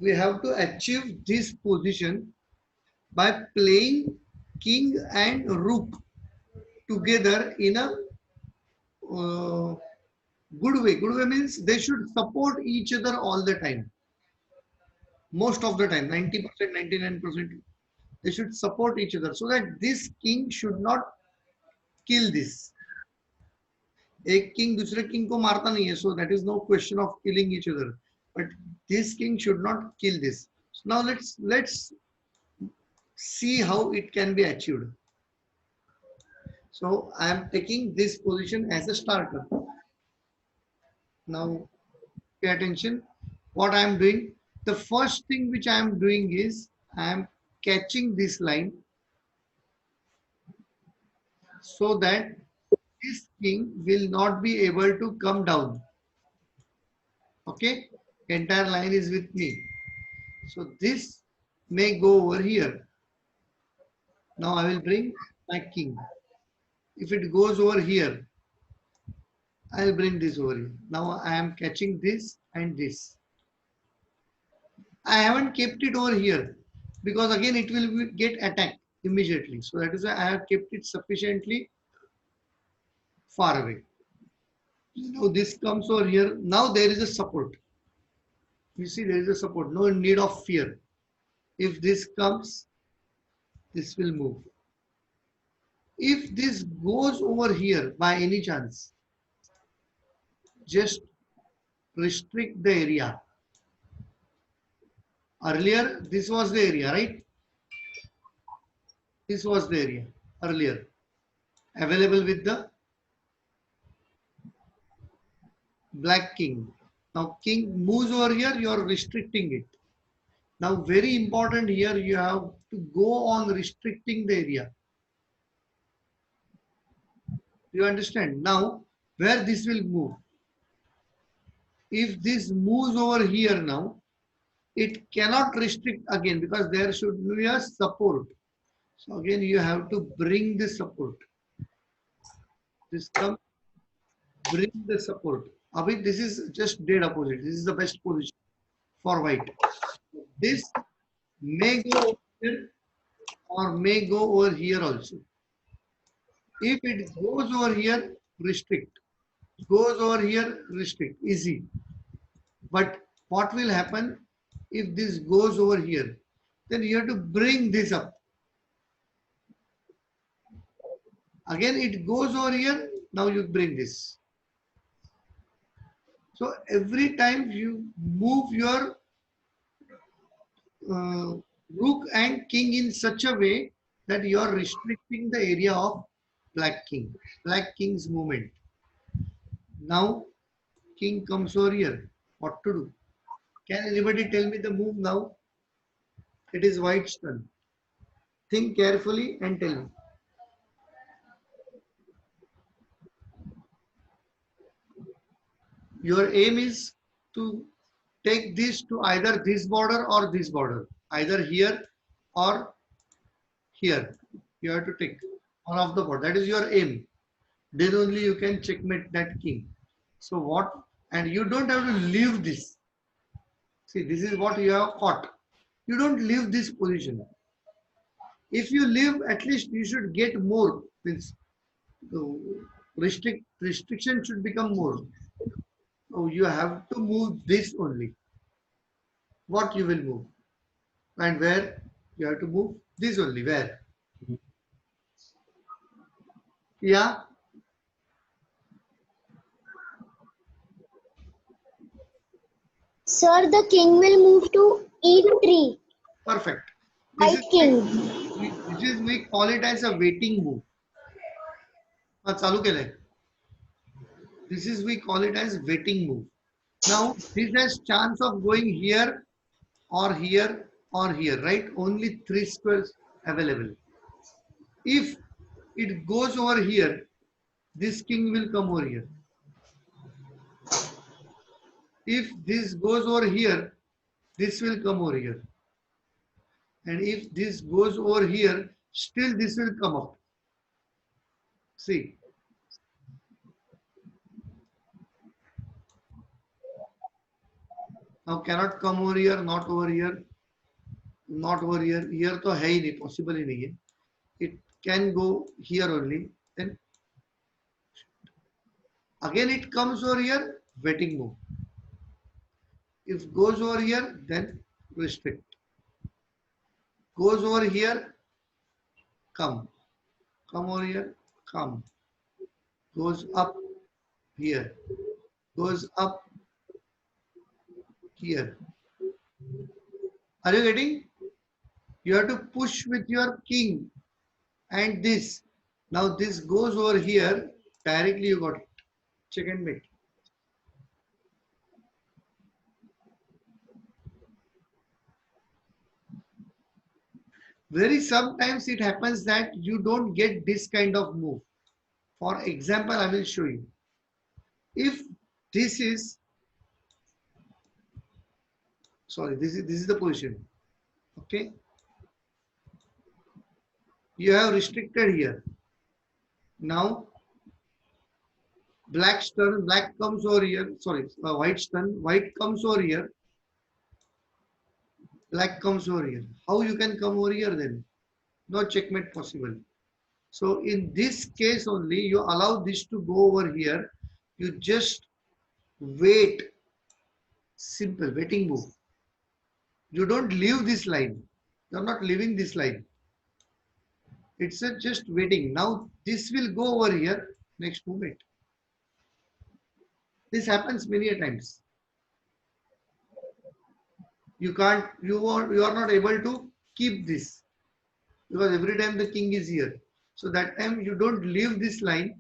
we have to achieve this position by playing king and rook together in a uh, good way. Good way means they should support each other all the time. Most of the time, 90%, 99%, they should support each other so that this king should not kill this. एक king दूसरे king को मारता नहीं है, so that is no question of killing each other. But this king should not kill this. So now let's see how it can be achieved. So I am taking this position as a starter. Now pay attention. What I am doing, the first thing which I am doing is I am catching this line so that this king will not be able to come down. Okay, entire line is with me. So this may go over here. Now I will bring my king. If it goes over here, I'll bring this over here. Now I am catching this and this. I haven't kept it over here because again it will get attacked immediately. So that is why I have kept it sufficiently far away. Now this comes over here. Now there is a support. You see there is a support. No need of fear. If this comes, this will move. If this goes over here by any chance, just restrict the area. Earlier, this was the area, right? This was the area earlier available with the black king. Now king moves over here, you are restricting it. Now very important here, you have to go on restricting the area. You understand? Now where this will move? If this moves over here now, it cannot restrict again because there should be a support. So again you have to bring the support. This comes, bring the support. Abhi, this is just dead opposite. This is the best position for white. This may go over here or may go over here also. If it goes over here, restrict. Goes over here, restrict. Easy. But what will happen if this goes over here? Then you have to bring this up. Again, it goes over here. Now you bring this. So every time you move your rook and king in such a way that you are restricting the area of black king's movement. Now king comes over here. What to do? Can anybody tell me the move now? It is white's turn. Think carefully and tell me. Your aim is to take this to either this border or this border, either here or here. You have to take one of the border. That is your aim. Then only you can checkmate that king. So what? And you don't have to leave this. See, this is what you have caught. You don't leave this position. If you leave, at least you should get more. Means restriction should become more. So you have to move this only. What you will move, and where you have to move this only. Where? Yeah. Sir, the king will move to e3. Perfect. White king. This is we call it as a waiting move. चालू केलंय. This is we call it as waiting move. Now this has chance of going here or here or here, right? Only 3 squares available. If it goes over here, this king will come over here. If this goes over here, this will come over here. And if this goes over here, still this will come up. See. Now cannot come over here, not over here, not over here. Here तो है ही नहीं, possible ही नहीं है. It can go here only. Then again it comes over here, waiting move. If goes over here, then restrict. Goes over here, come. Come over here, come. Goes up here. Goes up here. Are you getting? You have to push with your king and this. Now this goes over here. Directly you got it. Check and mate. Very sometimes it happens that you don't get this kind of move. For example, I will show you. If this is, sorry, this is the position. Okay. You have restricted here. Now black stun, black comes over here. Sorry, white stun, white comes over here. Black comes over here. How you can come over here then? No checkmate possible. So in this case only, you allow this to go over here. You just wait. Simple waiting move. You don't leave this line. You're not leaving this line. It's a just waiting. Now this will go over here. Next movement. This happens many a times. You can't. You are not able to keep this because every time the king is here. So that time you don't leave this line,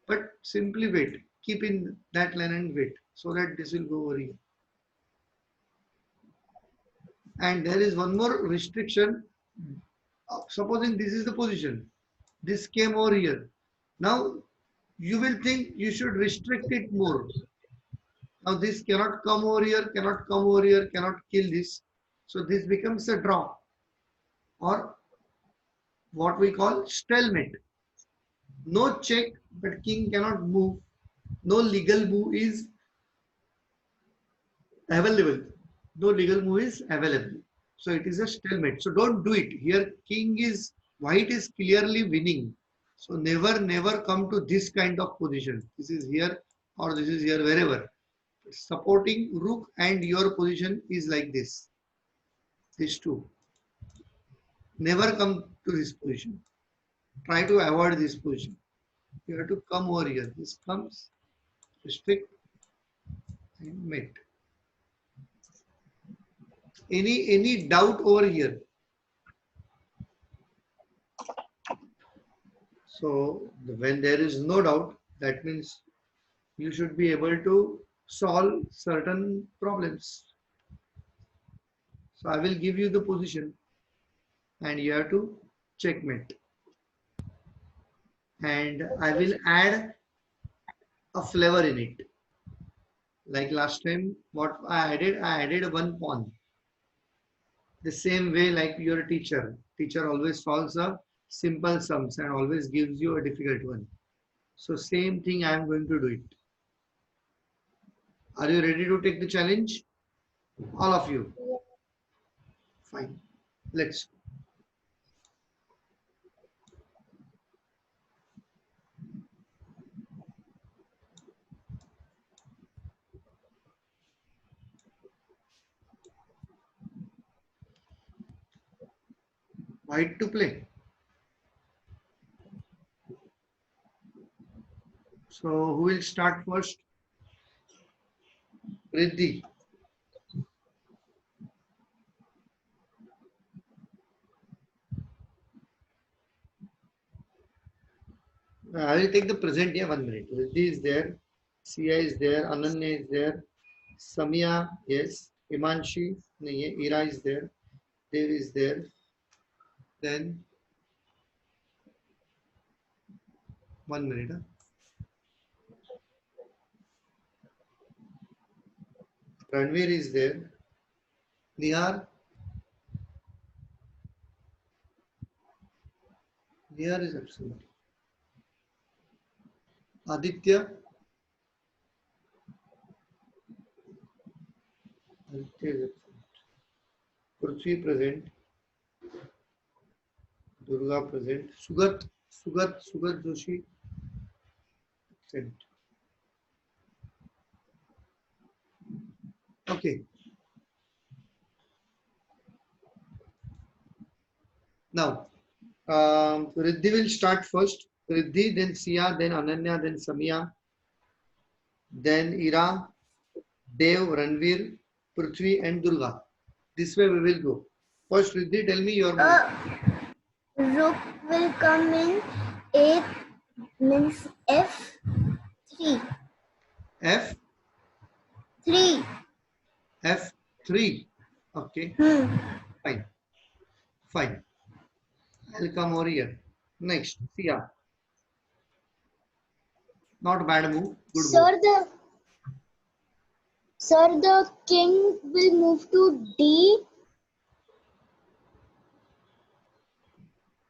but simply wait. Keep in that line and wait so that this will go over here. And there is one more restriction. Supposing this is the position, this came over here. Now you will think you should restrict it more. Now this cannot come over here, cannot come over here, cannot kill this. So this becomes a draw or what we call stalemate. No check, but king cannot move. No legal move is available. No legal move is available. So it is a stalemate. So don't do it. Here king is, white is clearly winning. So never come to this kind of position. This is here or this is here, wherever. Supporting rook and your position is like this. These two. Never come to this position. Try to avoid this position. You have to come over here. This comes, restrict and mate. Any doubt over here? So when there is no doubt, that means you should be able to solve certain problems. So I will give you the position and you have to checkmate. And I will add a flavor in it. Like last time, what I added one pawn. The same way like your teacher. Teacher always solves a simple sums and always gives you a difficult one. So same thing I am going to do it. Are you ready to take the challenge? All of you. Fine. Let's. White to play. So who will start first? Riddhi. I will take the present here 1 minute. Riddhi is there. Sia is there. Ananya is there. Samia, yes. Imanshi, nahi, Ira is there. Dev is there. Then 1 minute. Huh? Ranveer is there. Nihar. Nihar is absent. Aditya. Aditya is absent. Prithvi present. Durga present. Sugat Joshi absent. Okay. Now, Riddhi will start first. Riddhi, then Sia, then Ananya, then Samia, then Ira, Dev, Ranveer, Prithvi, and Durga. This way we will go. First, Riddhi, tell me your move. Rook will come in A means F3. F, 3. F3. Okay, fine, fine. I'll come over here. Next, Sia. Not bad move, good move. Sir, the king will move to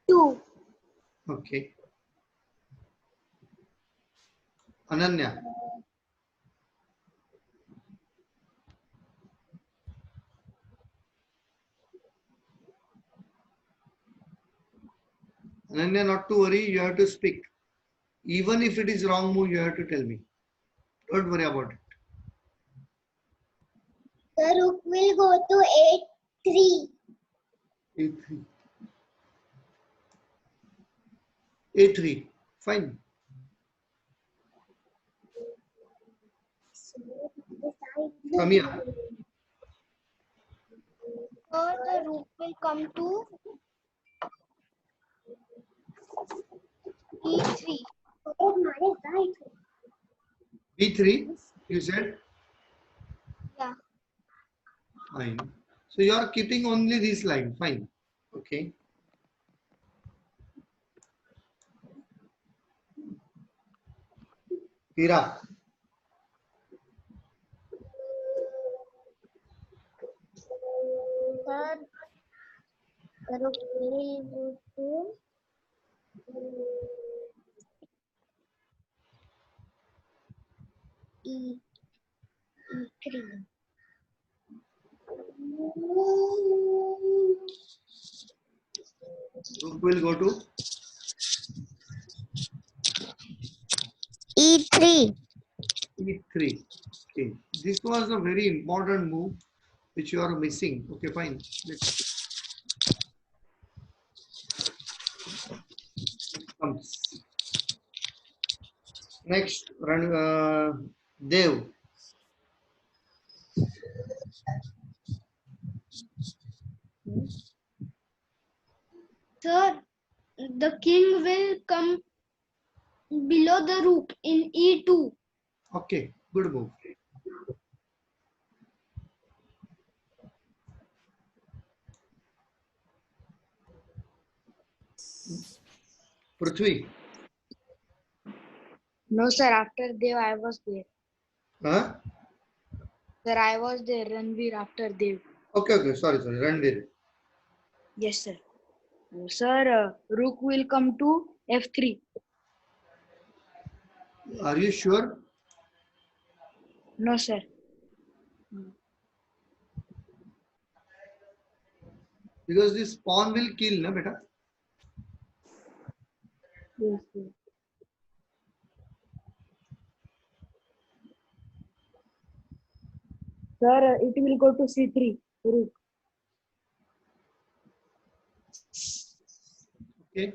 D2. Okay. Ananya. Ananya, not to worry, you have to speak. Even if it is wrong move, you have to tell me. Don't worry about it. The rook will go to A3. A3. A3. Fine. Samia. Sir, the rook will come to E3. B3, you said? Yeah. Fine. So you are keeping only this line. Fine. Okay. Hira. Sir, the rook will go to E3. Rook will go to E3. E3. Okay. This was a very important move which you are missing. Okay, fine. Comes. Next, Dev. Sir, the king will come below the rook in E2. Okay, good move. Prithvi. No, sir. After Dev, I was there. Huh? Sir, I was there. Ranveer after Dev. Okay. Sorry. Ranveer. Yes, sir. Sir, Rook will come to F3. Are you sure? No, sir. Because this pawn will kill, na beta? Yes, sir. Sir, it will go to C3. Rook. Okay.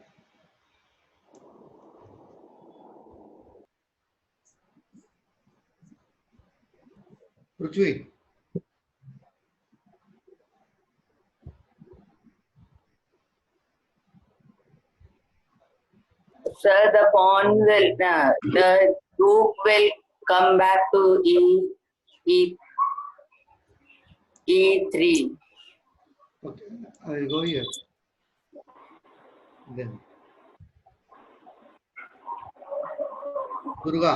Prithvi. Sir, the rook will come back to E3. Okay. I will go here. Then. Durga.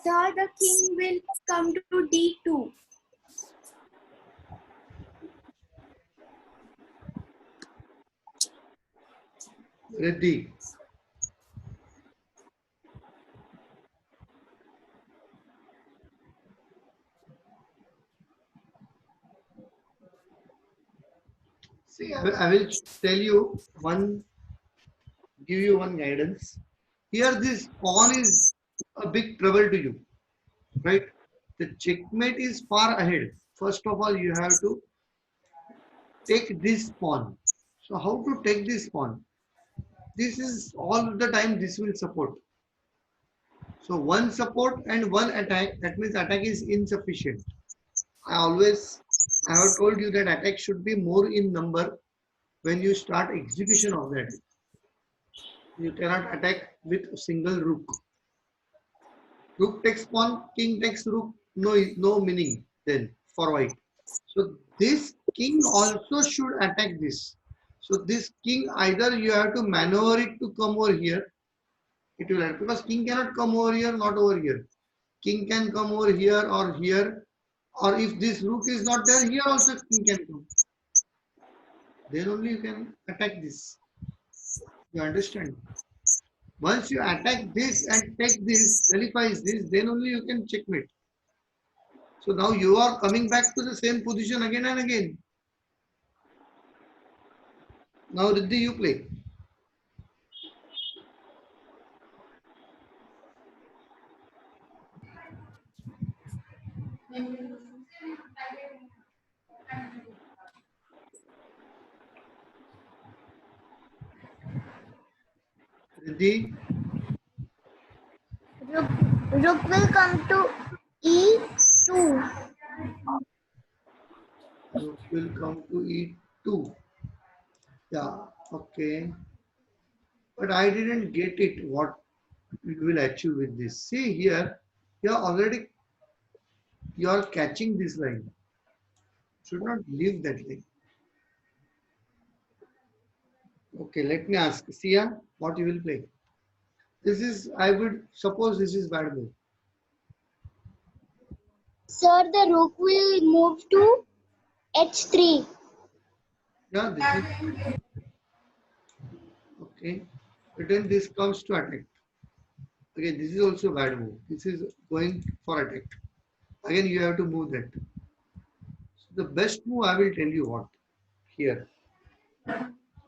Sir, the king will come to D2. Riddhi. See, I will tell you one, give you one guidance. Here, this pawn is a big trouble to you, right? The checkmate is far ahead. First of all, you have to take this pawn. So, how to take this pawn? This is all the time this will support. So, one support and one attack, that means attack is insufficient. I have told you that attack should be more in number when you start execution of that. You cannot attack with a single rook. Rook takes pawn, king takes rook, no meaning then for white. So this king also should attack this. So this king, either you have to maneuver it to come over here, it will attack, because king cannot come over here, not over here. King can come over here, or if this rook is not there, here also king can come. Then only you can attack this. You understand? Once you attack this and take this, nullifies this, then only you can checkmate. So now you are coming back to the same position again and again. Now Riddhi, you play. Riddhi, Rook will come to E2. rook will come to E2. Yeah, okay. But I didn't get it. What you will achieve with this? See here, you are catching this line. Should not leave that line. Okay, let me ask Sia, what you will play? This is, I would suppose this is bad move. Sir, the rook will move to H3. Yeah, this is okay. But then this comes to attack. Again, this is also bad move. This is going for attack. Again, you have to move that. So the best move, I will tell you what here.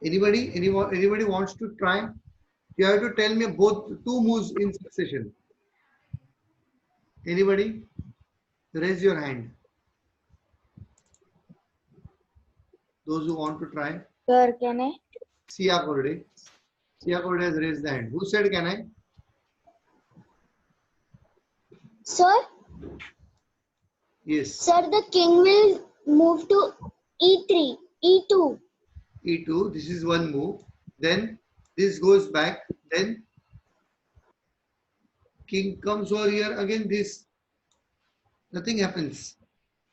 Anybody wants to try? You have to tell me both two moves in succession. Anybody? Raise your hand. Those who want to try. Sir, can I? Sia Korde. Sia Korde has raised the hand. Who said can I? Sir, Yes. sir, the king will move to E3, E2. E2. This is one move. Then this goes back. Then king comes over here. Again this. Nothing happens.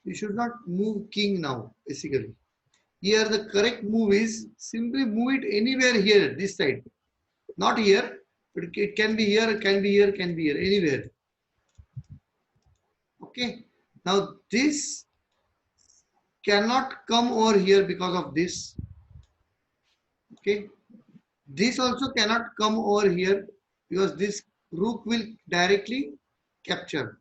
You should not move king now, basically. Here the correct move is simply move it anywhere here, this side. Not here, but it can be here, can be here, can be here, anywhere. Okay. Now this cannot come over here because of this. Okay. This also cannot come over here because this rook will directly capture.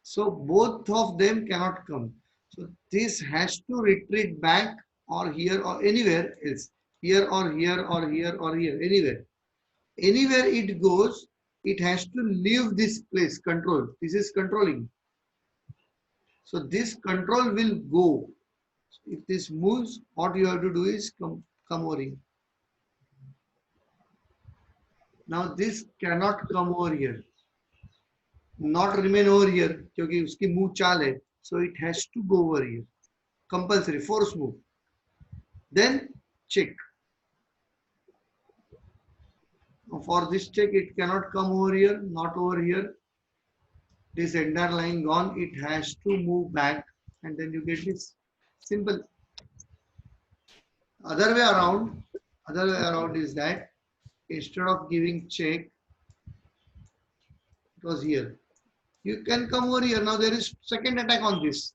So both of them cannot come. So this has to retreat back or here or anywhere else. Here or here or here or here, anywhere. Anywhere it goes, it has to leave this place, control. This is controlling. So this control will go. If this moves, what you have to do is come over here. Now this cannot come over here. Not remain over here क्योंकि उसकी move चाल है. So it has to go over here. Compulsory, force move. Then check. For this check, it cannot come over here, not over here. This entire line gone, it has to move back and then you get this simple. Other way around is that instead of giving check, it was here. You can come over here. Now there is second attack on this.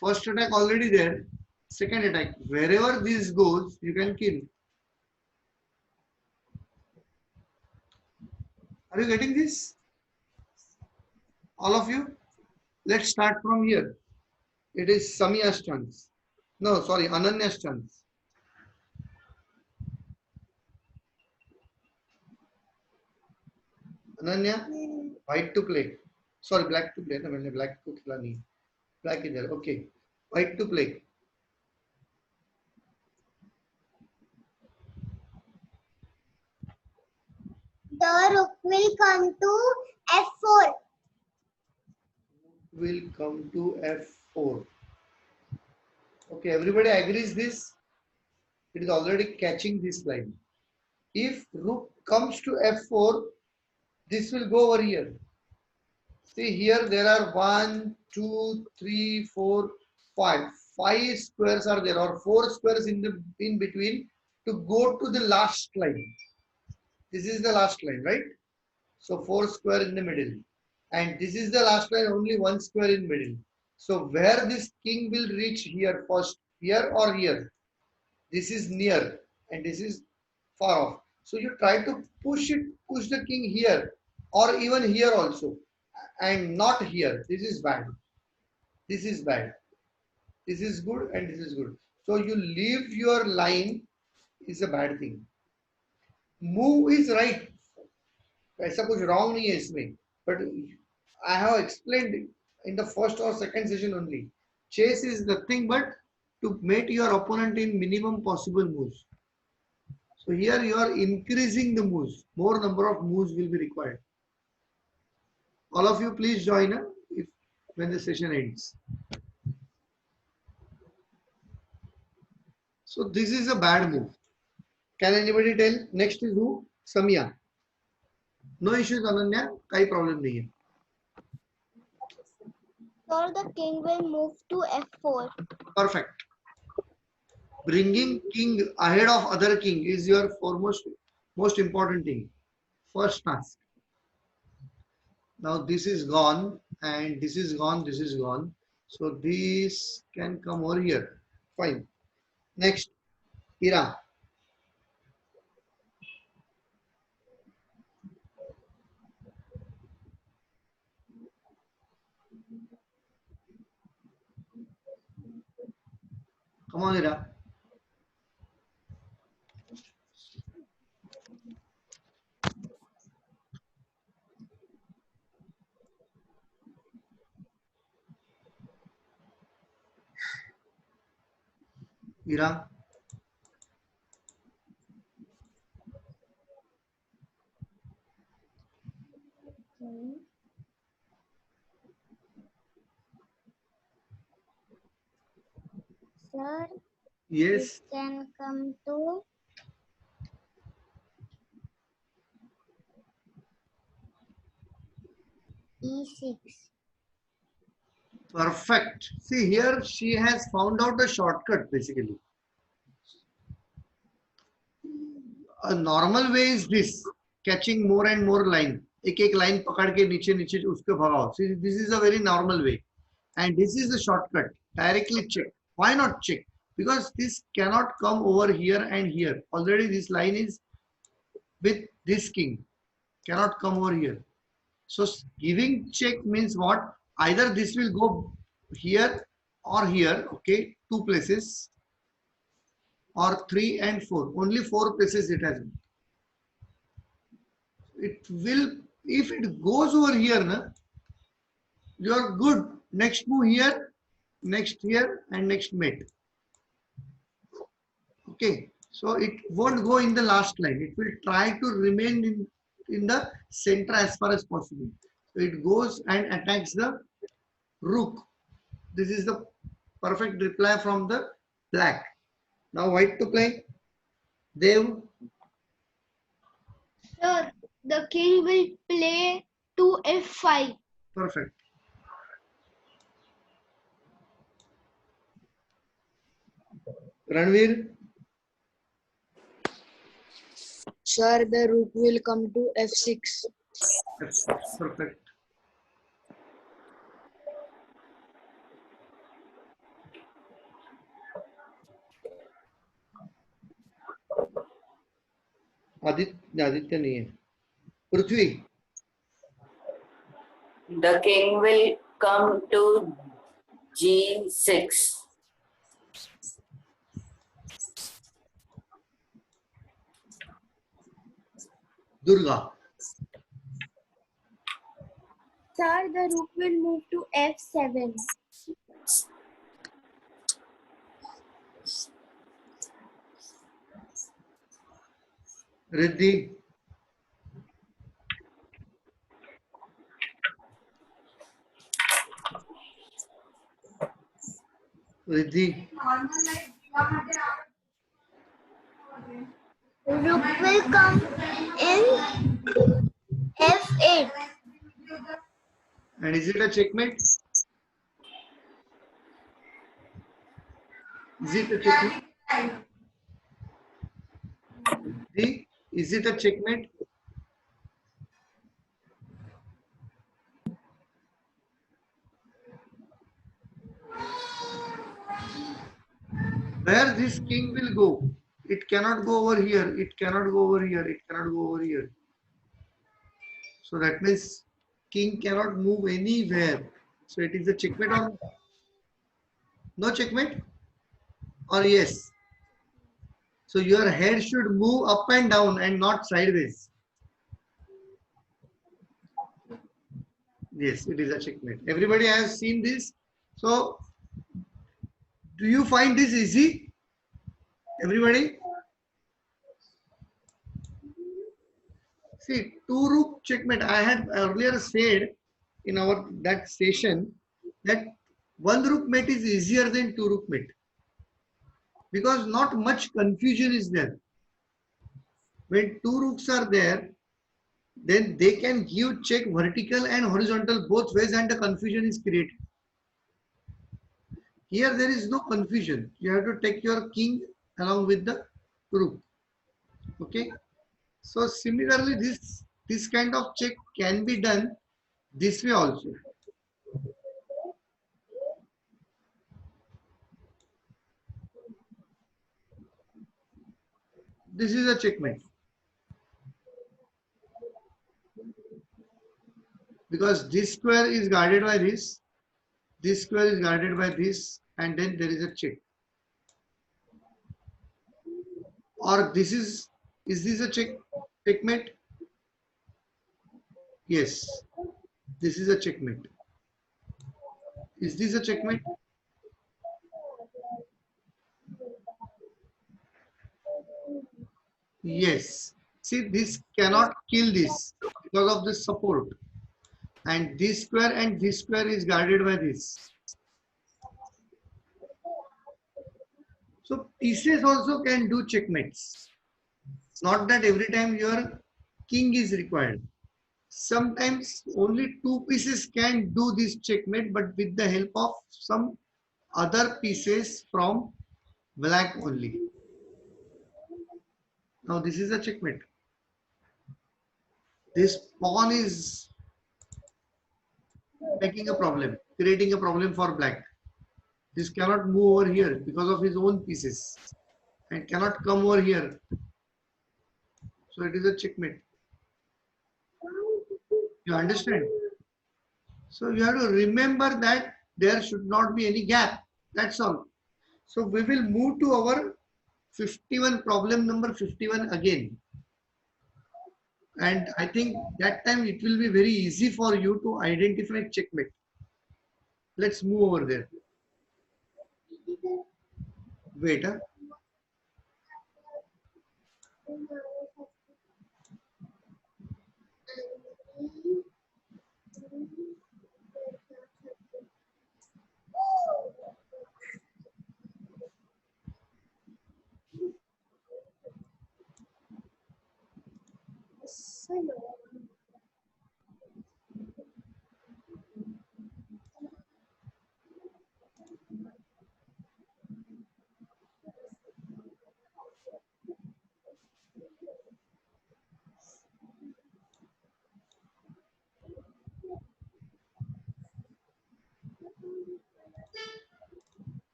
First attack already there. Second attack. Wherever this goes, you can kill. Are you getting this? All of you? Let's start from here. It is Samiya's chance. No, sorry, Ananya's chance. Ananya, white to play. Sorry, black to play. No, मैंने black को खेला नहीं. Black इधर. Okay. White to play. The rook will come to f4. Will come to f4. Okay, everybody agrees this? It is already catching this line. If rook comes to f4, this will go over here. See here there are 1, 2, 3, 4, 5. 5 squares are there, or 4 squares in between to go to the last line. This is the last line, right? So 4 square in the middle. And this is the last line, only 1 square in middle. So where this king will reach here first, here or here? This is near and this is far off. So you try to push the king here or even here also, and not here. This is bad. This is bad. This is good and this is good. So you leave your line is a bad thing. Move is right. ऐसा कुछ wrong नहीं है इसमें. But I have explained in the first or second session only. Chase is nothing but to mate your opponent in minimum possible moves. So here you are increasing the moves. More number of moves will be required. All of you please join if when the session ends. So this is a bad move. Can anybody tell? Next is who? Samya. No issues, Ananya. काही problem नहीं है. So the king will move to f4. Perfect. Bringing king ahead of other king is your foremost, most important thing. First task. Now this is gone and this is gone, this is gone. So this can come over here. Fine. Next, Ira. Come on, Ira. Ira. Sir, Yes. can come to e6. Perfect. See here, she has found out a shortcut basically. A normal way is this, catching more and more line. एक line पकड़ के नीचे नीचे उसके भगाओ. See, this is a very normal way. And this is the shortcut. Directly check. Why not check? Because this cannot come over here and here. Already this line is with this king. Cannot come over here. So giving check means what? Either this will go here or here. Okay, 2 places. Or 3 and 4. Only 4 places it has. It will, if it goes over here, na, you are good. Next move here, next here, and next mate. Okay, so it won't go in the last line. It will try to remain in the center as far as possible. So it goes and attacks the rook. This is the perfect reply from the black. Now white to play. Dev. Sir, the king will play to f5. Perfect. Ranveer. Sir, the rook will come to f6. Perfect. Aditya नहीं है. पृथ्वी. The king will come to g6. Durga. Sir, the rook will move to f7. Riddhi. Riddhi. Rook will come in f8. And is it a checkmate? Is it a checkmate? Riddhi, is it a checkmate? Where this king will go? It cannot go over here. It cannot go over here. It cannot go over here. So that means king cannot move anywhere. So it is a checkmate or no checkmate? Or yes? So your head should move up and down and not sideways. Yes, it is a checkmate. Everybody has seen this. So do you find this easy? Everybody? See, two rook checkmate. I had earlier said in our that session that one rook mate is easier than two rook mate because not much confusion is there. When two rooks are there, then they can give check vertical and horizontal both ways and the confusion is created. Here there is no confusion. You have to take your king along with the rook. Okay. So similarly, this kind of check can be done this way also. This is a checkmate because this square is guarded by this square is guarded by this, and then there is a check. Or this is this a checkmate? Yes, this is a checkmate. Is this a checkmate? Yes. See, this cannot kill this because of this support. And this square is guarded by this. So pieces also can do checkmates. Not that every time your king is required. Sometimes only two pieces can do this checkmate, but with the help of some other pieces from black only. Now this is a checkmate. This pawn is making a problem, creating a problem for black. This cannot move over here because of his own pieces and cannot come over here. So it is a checkmate. You understand? So you have to remember that there should not be any gap. That's all. So we will move to our 51, problem number 51 again. And I think that time it will be very easy for you to identify checkmate. Let's move over there. Wait. Huh?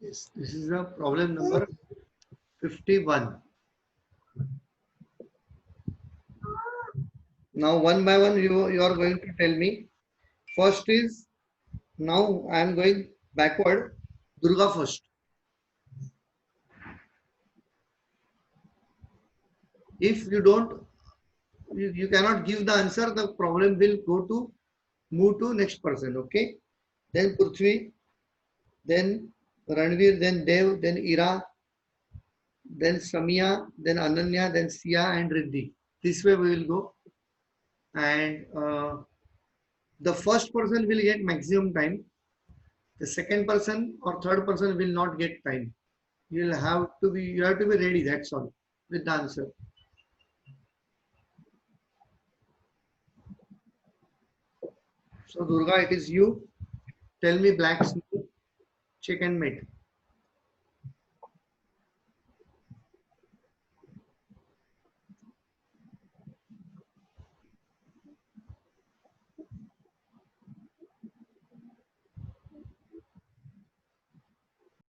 Yes, this is the problem number 51. Now, one by one, you are going to tell me. First is, now I am going backward. Durga first. If you don't, you cannot give the answer, the problem will go to move to next person. Okay. Then Prithvi, then Ranveer, then Dev, then Ira, then Samia, then Ananya, then Sia and Riddhi. This way we will go. And the first person will get maximum time. The second person or third person will not get time. You have to be ready. That's all with the answer. So Durga, it is you. Tell me black snow, chicken meat.